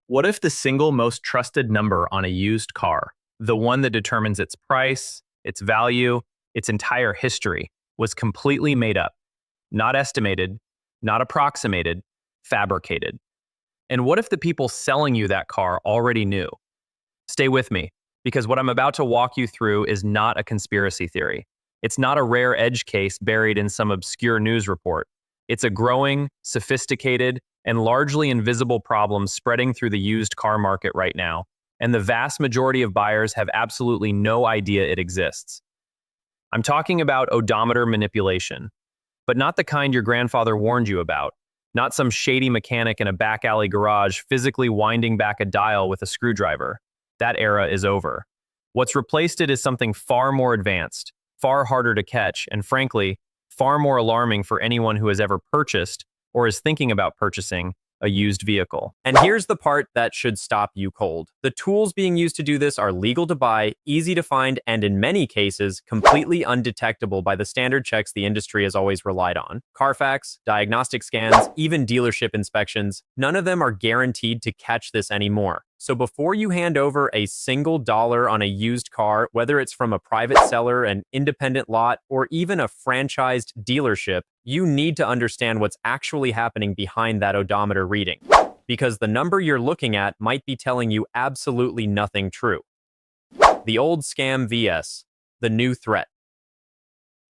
What if the single most trusted number on a used car, the one that determines its price, its value, its entire history, was completely made up, not estimated, not approximated, fabricated? And what if the people selling you that car already knew? Stay with me, because what I'm about to walk you through is not a conspiracy theory. It's not a rare edge case buried in some obscure news report. It's a growing, sophisticated, and largely invisible problem spreading through the used car market right now, and the vast majority of buyers have absolutely no idea it exists. I'm talking about odometer manipulation, but not the kind your grandfather warned you about, not some shady mechanic in a back alley garage physically winding back a dial with a screwdriver. That era is over. What's replaced it is something far more advanced, far harder to catch, and frankly, far more alarming for anyone who has ever purchased or is thinking about purchasing a used vehicle. And here's the part that should stop you cold. The tools being used to do this are legal to buy, easy to find, and in many cases, completely undetectable by the standard checks the industry has always relied on. Carfax, diagnostic scans, even dealership inspections, none of them are guaranteed to catch this anymore. So before you hand over a single dollar on a used car, whether it's from a private seller, an independent lot, or even a franchised dealership, you need to understand what's actually happening behind that odometer reading, because the number you're looking at might be telling you absolutely nothing true. The old scam vs. the new threat.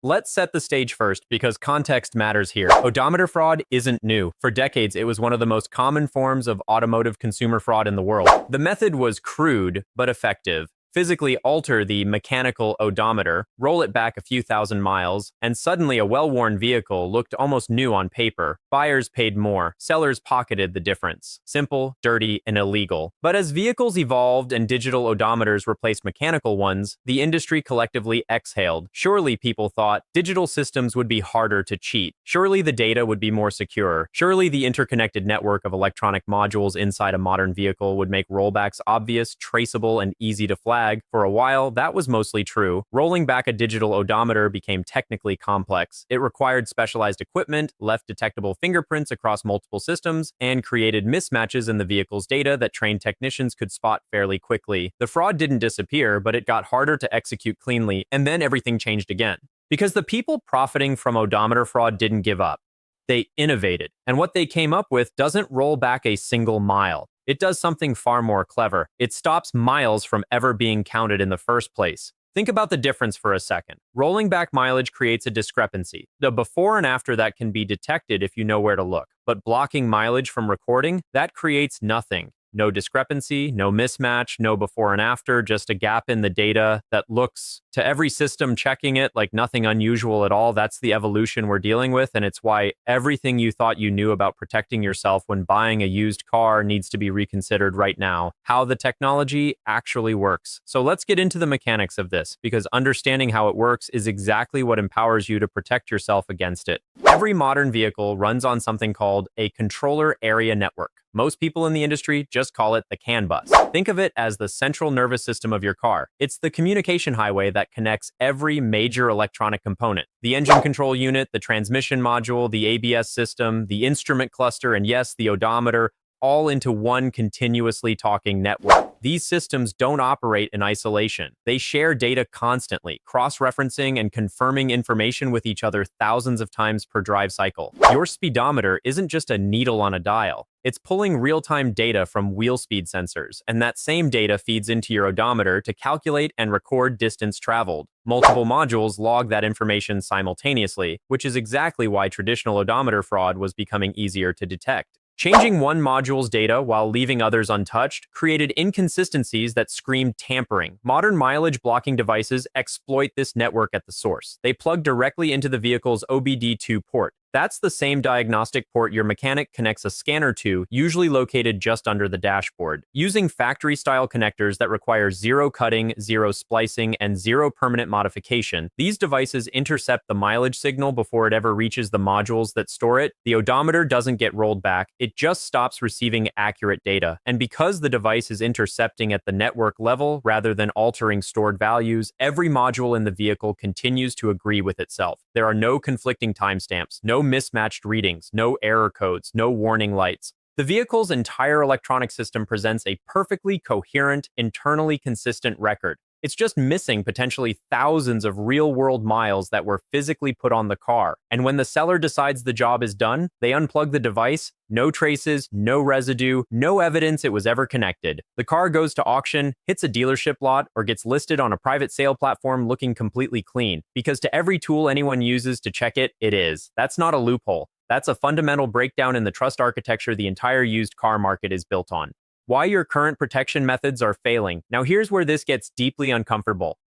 Let's set the stage first, because context matters here. Odometer fraud isn't new. For decades, it was one of the most common forms of automotive consumer fraud in the world. The method was crude, but effective. Physically alter the mechanical odometer, roll it back a few thousand miles, and suddenly a well-worn vehicle looked almost new on paper. Buyers paid more. Sellers pocketed the difference. Simple, dirty, and illegal. But as vehicles evolved and digital odometers replaced mechanical ones, the industry collectively exhaled. Surely, people thought, digital systems would be harder to cheat. Surely the data would be more secure. Surely the interconnected network of electronic modules inside a modern vehicle would make rollbacks obvious, traceable, and easy to flag. For a while, that was mostly true. Rolling back a digital odometer became technically complex. It required specialized equipment, left detectable fingerprints across multiple systems, and created mismatches in the vehicle's data that trained technicians could spot fairly quickly. The fraud didn't disappear, but it got harder to execute cleanly, and then everything changed again. Because the people profiting from odometer fraud didn't give up. They innovated, and what they came up with doesn't roll back a single mile. It does something far more clever. It stops miles from ever being counted in the first place. Think about the difference for a second. Rolling back mileage creates a discrepancy. The before and after that can be detected if you know where to look. But blocking mileage from recording, that creates nothing. No discrepancy, no mismatch, no before and after, just a gap in the data that looks to every system checking it like nothing unusual at all. That's the evolution we're dealing with, and it's why everything you thought you knew about protecting yourself when buying a used car needs to be reconsidered right now. How the technology actually works. So let's get into the mechanics of this, because understanding how it works is exactly what empowers you to protect yourself against it. Every modern vehicle runs on something called a controller area network. Most people in the industry just call it the CAN bus. Think of it as the central nervous system of your car. It's the communication highway that connects every major electronic component. The engine control unit, the transmission module, the ABS system, the instrument cluster, and yes, the odometer, all into one continuously talking network. These systems don't operate in isolation. They share data constantly, cross-referencing and confirming information with each other thousands of times per drive cycle. Your speedometer isn't just a needle on a dial. It's pulling real-time data from wheel speed sensors, and that same data feeds into your odometer to calculate and record distance traveled. Multiple modules log that information simultaneously, which is exactly why traditional odometer fraud was becoming easier to detect. Changing one module's data while leaving others untouched created inconsistencies that screamed tampering. Modern mileage blocking devices exploit this network at the source. They plug directly into the vehicle's OBD2 port. That's the same diagnostic port your mechanic connects a scanner to, usually located just under the dashboard. Using factory-style connectors that require zero cutting, zero splicing, and zero permanent modification, these devices intercept the mileage signal before it ever reaches the modules that store it. The odometer doesn't get rolled back, it just stops receiving accurate data. And because the device is intercepting at the network level rather than altering stored values, every module in the vehicle continues to agree with itself. There are no conflicting timestamps, no mismatched readings, no error codes, no warning lights. The vehicle's entire electronic system presents a perfectly coherent, internally consistent record. It's just missing potentially thousands of real-world miles that were physically put on the car. And when the seller decides the job is done, they unplug the device, no traces, no residue, no evidence it was ever connected. The car goes to auction, hits a dealership lot, or gets listed on a private sale platform looking completely clean. Because to every tool anyone uses to check it, it is. That's not a loophole. That's a fundamental breakdown in the trust architecture the entire used car market is built on. Why your current protection methods are failing. Now here's where this gets deeply uncomfortable,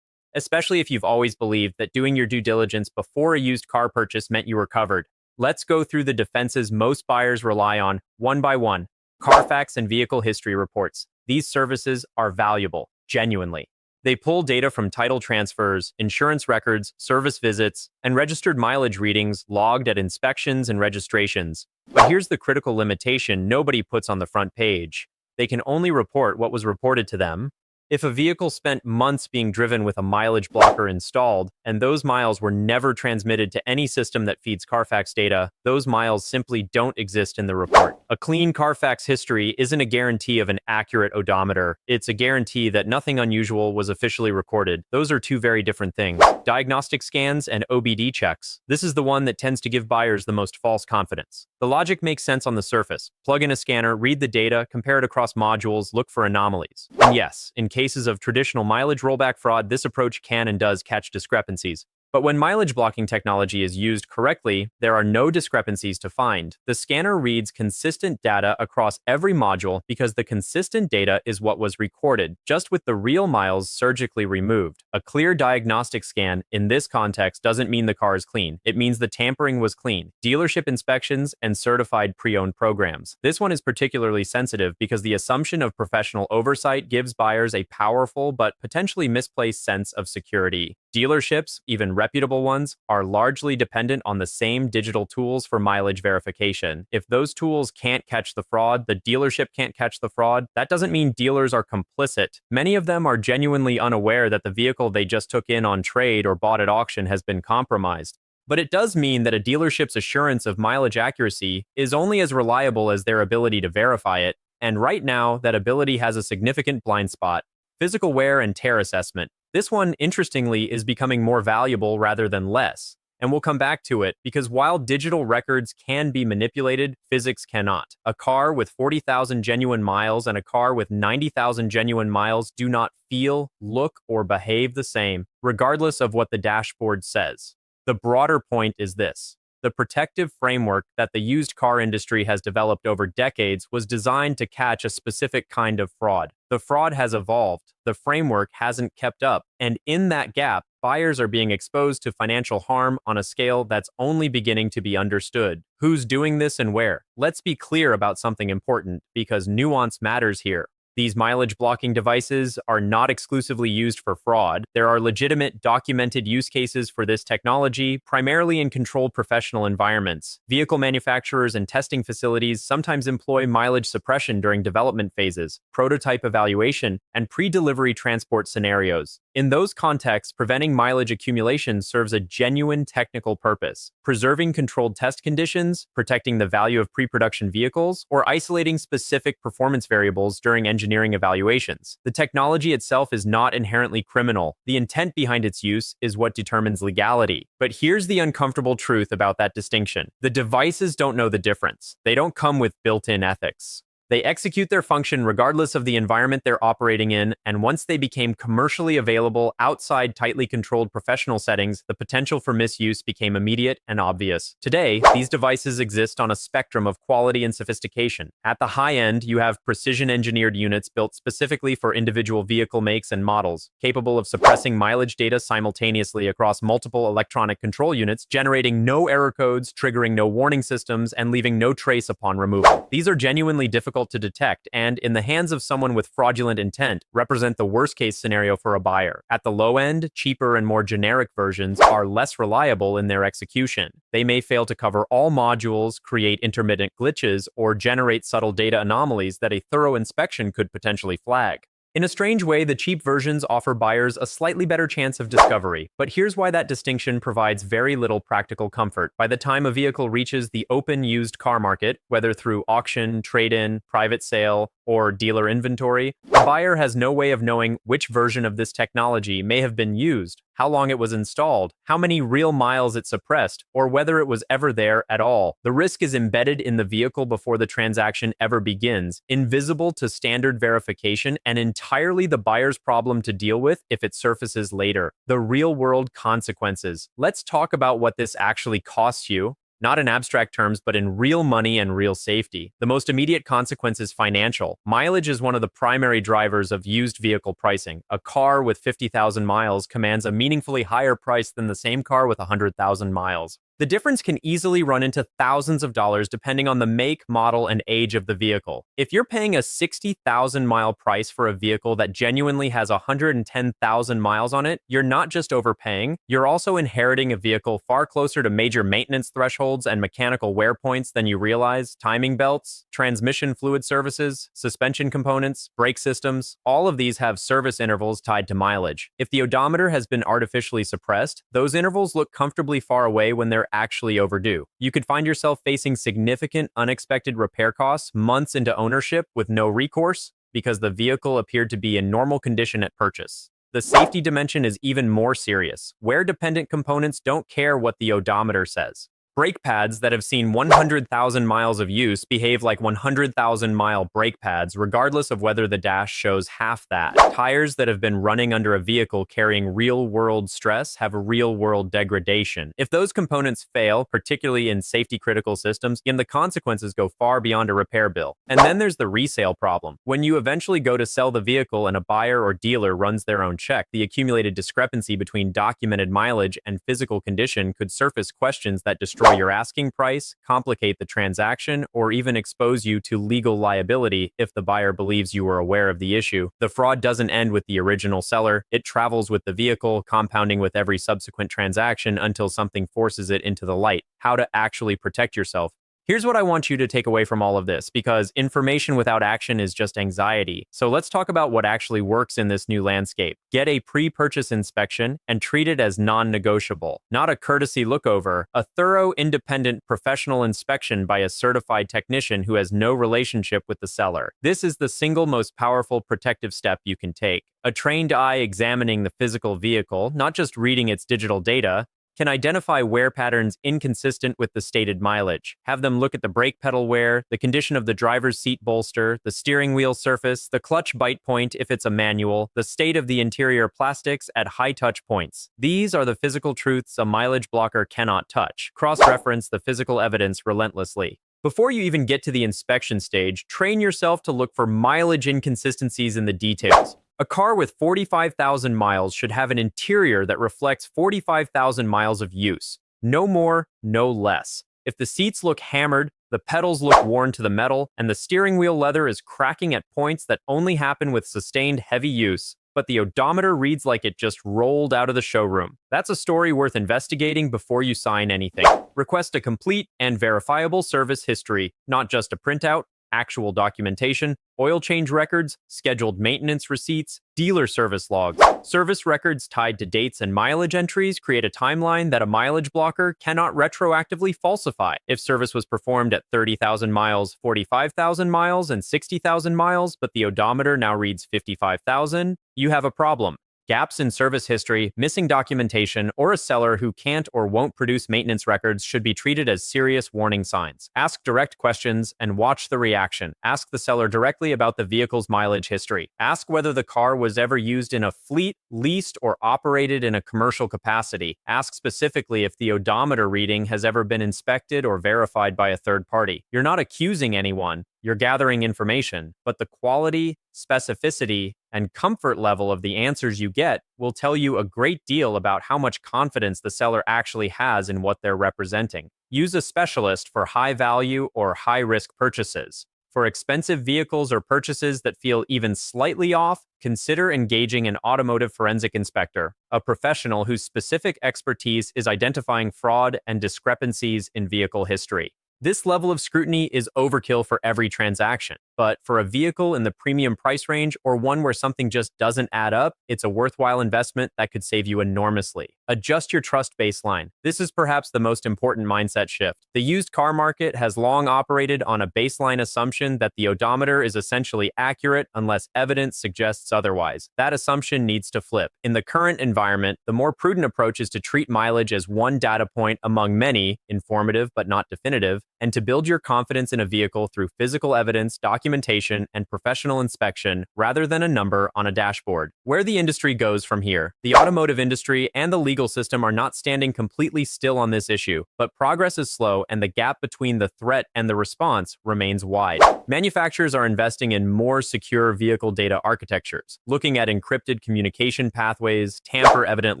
especially if you've always believed that doing your due diligence before a used car purchase meant you were covered. Let's go through the defenses most buyers rely on, one by one. Carfax and vehicle history reports. These services are valuable, genuinely. They pull data from title transfers, insurance records, service visits, and registered mileage readings logged at inspections and registrations. But here's the critical limitation nobody puts on the front page. They can only report what was reported to them. If a vehicle spent months being driven with a mileage blocker installed, and those miles were never transmitted to any system that feeds Carfax data, those miles simply don't exist in the report. A clean Carfax history isn't a guarantee of an accurate odometer. It's a guarantee that nothing unusual was officially recorded. Those are two very different things. Diagnostic scans and OBD checks. This is the one that tends to give buyers the most false confidence. The logic makes sense on the surface. Plug in a scanner, read the data, compare it across modules, look for anomalies. And yes, in cases of traditional mileage rollback fraud, this approach can and does catch discrepancies. But when mileage blocking technology is used correctly, there are no discrepancies to find. The scanner reads consistent data across every module because the consistent data is what was recorded, just with the real miles surgically removed. A clear diagnostic scan in this context doesn't mean the car is clean. It means the tampering was clean. Dealership inspections and certified pre-owned programs. This one is particularly sensitive because the assumption of professional oversight gives buyers a powerful but potentially misplaced sense of security. Dealerships, even reputable ones, are largely dependent on the same digital tools for mileage verification. If those tools can't catch the fraud, the dealership can't catch the fraud, that doesn't mean dealers are complicit. Many of them are genuinely unaware that the vehicle they just took in on trade or bought at auction has been compromised. But it does mean that a dealership's assurance of mileage accuracy is only as reliable as their ability to verify it, and right now, that ability has a significant blind spot: physical wear and tear assessment. This one, interestingly, is becoming more valuable rather than less. And we'll come back to it because while digital records can be manipulated, physics cannot. A car with 40,000 genuine miles and a car with 90,000 genuine miles do not feel, look, or behave the same, regardless of what the dashboard says. The broader point is this: the protective framework that the used car industry has developed over decades was designed to catch a specific kind of fraud. The fraud has evolved, the framework hasn't kept up, and in that gap, buyers are being exposed to financial harm on a scale that's only beginning to be understood. Who's doing this and where? Let's be clear about something important, because nuance matters here. These mileage blocking devices are not exclusively used for fraud. There are legitimate, documented use cases for this technology, primarily in controlled professional environments. Vehicle manufacturers and testing facilities sometimes employ mileage suppression during development phases, prototype evaluation, and pre-delivery transport scenarios. In those contexts, preventing mileage accumulation serves a genuine technical purpose: preserving controlled test conditions, protecting the value of pre-production vehicles, or isolating specific performance variables during engineering evaluations. The technology itself is not inherently criminal. The intent behind its use is what determines legality. But here's the uncomfortable truth about that distinction: the devices don't know the difference. They don't come with built-in ethics. They execute their function regardless of the environment they're operating in, and once they became commercially available outside tightly controlled professional settings, the potential for misuse became immediate and obvious. Today, these devices exist on a spectrum of quality and sophistication. At the high end, you have precision-engineered units built specifically for individual vehicle makes and models, capable of suppressing mileage data simultaneously across multiple electronic control units, generating no error codes, triggering no warning systems, and leaving no trace upon removal. These are genuinely difficult to detect and, in the hands of someone with fraudulent intent, represent the worst-case scenario for a buyer. At the low end, cheaper and more generic versions are less reliable in their execution. They may fail to cover all modules, create intermittent glitches, or generate subtle data anomalies that a thorough inspection could potentially flag. In a strange way, the cheap versions offer buyers a slightly better chance of discovery, but here's why that distinction provides very little practical comfort. By the time a vehicle reaches the open used car market, whether through auction, trade-in, private sale, or dealer inventory, the buyer has no way of knowing which version of this technology may have been used, how long it was installed, how many real miles it suppressed, or whether it was ever there at all. The risk is embedded in the vehicle before the transaction ever begins, invisible to standard verification, and entirely the buyer's problem to deal with if it surfaces later. The real-world consequences. Let's talk about what this actually costs you. Not in abstract terms, but in real money and real safety. The most immediate consequence is financial. Mileage is one of the primary drivers of used vehicle pricing. A car with 50,000 miles commands a meaningfully higher price than the same car with 100,000 miles. The difference can easily run into thousands of dollars depending on the make, model, and age of the vehicle. If you're paying a 60,000 mile price for a vehicle that genuinely has 110,000 miles on it, you're not just overpaying, you're also inheriting a vehicle far closer to major maintenance thresholds and mechanical wear points than you realize. Timing belts, transmission fluid services, suspension components, brake systems, all of these have service intervals tied to mileage. If the odometer has been artificially suppressed, those intervals look comfortably far away when they're actually overdue. You could find yourself facing significant unexpected repair costs months into ownership with no recourse because the vehicle appeared to be in normal condition at purchase. The safety dimension is even more serious. Wear-dependent components don't care what the odometer says. Brake pads that have seen 100,000 miles of use behave like 100,000-mile brake pads, regardless of whether the dash shows half that. Tires that have been running under a vehicle carrying real-world stress have real-world degradation. If those components fail, particularly in safety-critical systems, then the consequences go far beyond a repair bill. And then there's the resale problem. When you eventually go to sell the vehicle and a buyer or dealer runs their own check, the accumulated discrepancy between documented mileage and physical condition could surface questions that destroy your asking price, complicate the transaction, or even expose you to legal liability if the buyer believes you were aware of the issue. The fraud doesn't end with the original seller. It travels with the vehicle, compounding with every subsequent transaction until something forces it into the light. How to actually protect yourself. Here's what I want you to take away from all of this, because information without action is just anxiety. So let's talk about what actually works in this new landscape. Get a pre-purchase inspection and treat it as non-negotiable. Not a courtesy lookover, a thorough, independent, professional inspection by a certified technician who has no relationship with the seller. This is the single most powerful protective step you can take. A trained eye examining the physical vehicle, not just reading its digital data, can identify wear patterns inconsistent with the stated mileage. Have them look at the brake pedal wear, the condition of the driver's seat bolster, the steering wheel surface, the clutch bite point if it's a manual, the state of the interior plastics at high touch points. These are the physical truths a mileage blocker cannot touch. Cross-reference the physical evidence relentlessly. Before you even get to the inspection stage, train yourself to look for mileage inconsistencies in the details. A car with 45,000 miles should have an interior that reflects 45,000 miles of use. No more, no less. If the seats look hammered, the pedals look worn to the metal, and the steering wheel leather is cracking at points that only happen with sustained heavy use, but the odometer reads like it just rolled out of the showroom, that's a story worth investigating before you sign anything. Request a complete and verifiable service history, not just a printout, actual documentation, oil change records, scheduled maintenance receipts, dealer service logs. Service records tied to dates and mileage entries create a timeline that a mileage blocker cannot retroactively falsify. If service was performed at 30,000 miles, 45,000 miles, and 60,000 miles, but the odometer now reads 55,000, you have a problem. Gaps in service history, missing documentation, or a seller who can't or won't produce maintenance records should be treated as serious warning signs. Ask direct questions and watch the reaction. Ask the seller directly about the vehicle's mileage history. Ask whether the car was ever used in a fleet, leased, or operated in a commercial capacity. Ask specifically if the odometer reading has ever been inspected or verified by a third party. You're not accusing anyone. You're gathering information, but the quality, specificity, and comfort level of the answers you get will tell you a great deal about how much confidence the seller actually has in what they're representing. Use a specialist for high-value or high-risk purchases. For expensive vehicles or purchases that feel even slightly off, consider engaging an automotive forensic inspector, a professional whose specific expertise is identifying fraud and discrepancies in vehicle history. This level of scrutiny is overkill for every transaction. But for a vehicle in the premium price range or one where something just doesn't add up, it's a worthwhile investment that could save you enormously. Adjust your trust baseline. This is perhaps the most important mindset shift. The used car market has long operated on a baseline assumption that the odometer is essentially accurate unless evidence suggests otherwise. That assumption needs to flip. In the current environment, the more prudent approach is to treat mileage as one data point among many, informative but not definitive, and to build your confidence in a vehicle through physical evidence, documentation, and professional inspection rather than a number on a dashboard. Where the industry goes from here. The automotive industry and the legal system are not standing completely still on this issue, but progress is slow and the gap between the threat and the response remains wide. Manufacturers are investing in more secure vehicle data architectures, looking at encrypted communication pathways, tamper-evident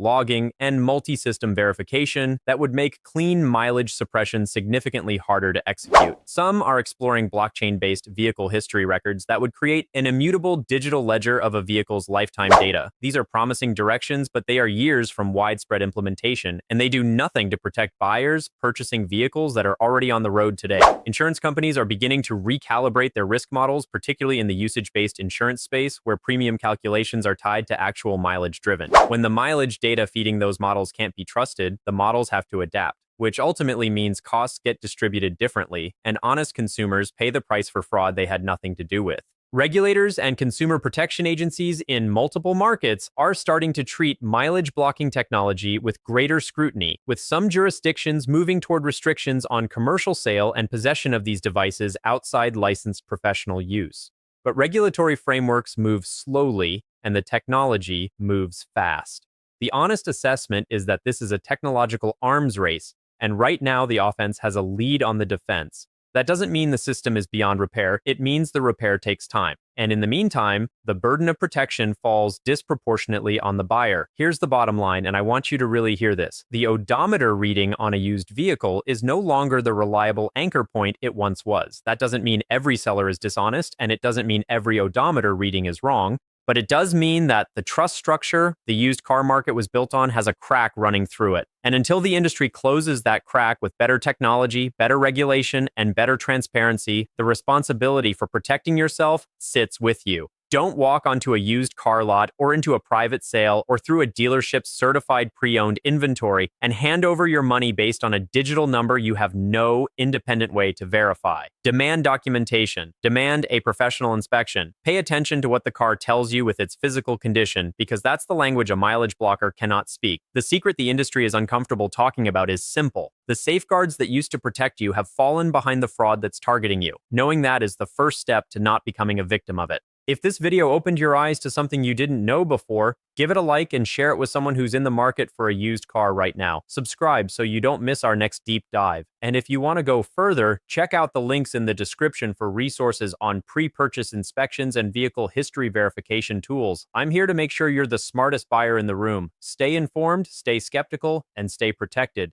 logging, and multi-system verification that would make clean mileage suppression significantly harder to execute. Some are exploring blockchain-based vehicle history records that would create an immutable digital ledger of a vehicle's lifetime data. These are promising directions, but they are years from widespread implementation, and they do nothing to protect buyers purchasing vehicles that are already on the road today. Insurance companies are beginning to recalibrate their risk models, particularly in the usage-based insurance space, where premium calculations are tied to actual mileage driven. When the mileage data feeding those models can't be trusted, the models have to adapt, which ultimately means costs get distributed differently, and honest consumers pay the price for fraud they had nothing to do with. Regulators and consumer protection agencies in multiple markets are starting to treat mileage blocking technology with greater scrutiny, with some jurisdictions moving toward restrictions on commercial sale and possession of these devices outside licensed professional use. But regulatory frameworks move slowly, and the technology moves fast. The honest assessment is that this is a technological arms race, and right now the offense has a lead on the defense. That doesn't mean the system is beyond repair, it means the repair takes time. And in the meantime, the burden of protection falls disproportionately on the buyer. Here's the bottom line, and I want you to really hear this. The odometer reading on a used vehicle is no longer the reliable anchor point it once was. That doesn't mean every seller is dishonest, and it doesn't mean every odometer reading is wrong. But it does mean that the trust structure the used car market was built on has a crack running through it. And until the industry closes that crack with better technology, better regulation, and better transparency, the responsibility for protecting yourself sits with you. Don't walk onto a used car lot or into a private sale or through a dealership's certified pre-owned inventory and hand over your money based on a digital number you have no independent way to verify. Demand documentation. Demand a professional inspection. Pay attention to what the car tells you with its physical condition, because that's the language a mileage blocker cannot speak. The secret the industry is uncomfortable talking about is simple. The safeguards that used to protect you have fallen behind the fraud that's targeting you. Knowing that is the first step to not becoming a victim of it. If this video opened your eyes to something you didn't know before, give it a like and share it with someone who's in the market for a used car right now. Subscribe so you don't miss our next deep dive. And if you want to go further, check out the links in the description for resources on pre-purchase inspections and vehicle history verification tools. I'm here to make sure you're the smartest buyer in the room. Stay informed, stay skeptical, and stay protected.